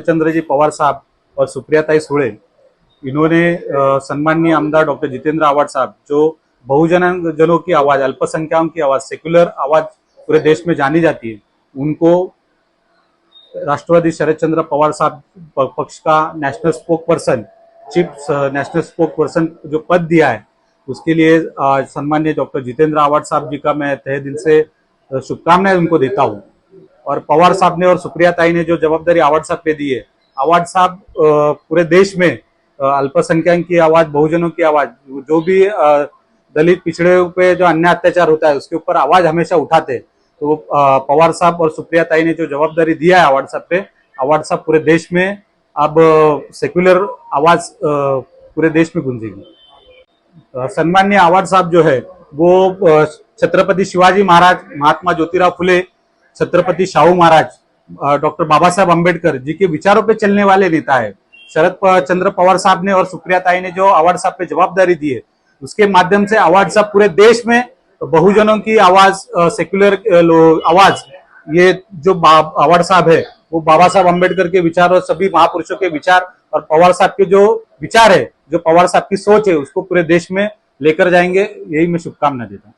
शरदचंद्र जी पवार साहब और सुप्रियाताई सुळे, इन्होंने सम्माननीय आमदार डॉक्टर जितेंद्र आव्हाड साहब, जो बहुजनों की आवाज, अल्पसंख्यकों की आवाज, सेक्युलर आवाज पूरे देश में जानी जाती है, उनको राष्ट्रवादी शरदचंद्र पवार साहब पक्ष का national spoke person, chief national spoke person जो पद दिया है, उसके लिए सम्माननीय डॉक्टर जितेंद्र आव्हाड साहब जी का मैं तहे दिल से शुभकामनाएं उनको देता हूं। और पवार साहब ने और सुप्रियाताई ने जो जवाबदारी आव्हाड साहब पे दी है, आव्हाड साहब पूरे देश में अल्पसंख्यक की आवाज, बहुजनों की आवाज, जो भी दलित पिछड़े पे जो अन्याय अत्याचार होता है उसके ऊपर आवाज हमेशा उठाते। तो पवार साहब और सुप्रियाताई ने जो जवाबदारी दिया है आव्हाड साहब पे, आव्हाड साहब पूरे देश में अब सेक्युलर आवाज पूरे देश में गूंजेगी। सम्माननीय आव्हाड साहब जो है वो छत्रपति शिवाजी महाराज, महात्मा ज्योतिराव फुले, छत्रपति शाहू महाराज, डॉक्टर बाबा साहब अम्बेडकर जी के विचारों पे चलने वाले नेता है। शरद चंद्र पवार साहब ने और सुप्रियाताई ने जो आव्हाड साहब पे जवाबदारी दी है, उसके माध्यम से आव्हाड साहब पूरे देश में बहुजनों की आवाज, सेक्युलर आवाज, ये जो आव्हाड साहब है वो बाबा साहब अम्बेडकर के विचार और सभी महापुरुषों के विचार और पवार साहब के जो विचार है, जो पवार साहब की सोच है, उसको पूरे देश में लेकर जाएंगे। यही मैं शुभकामना देता हूँ।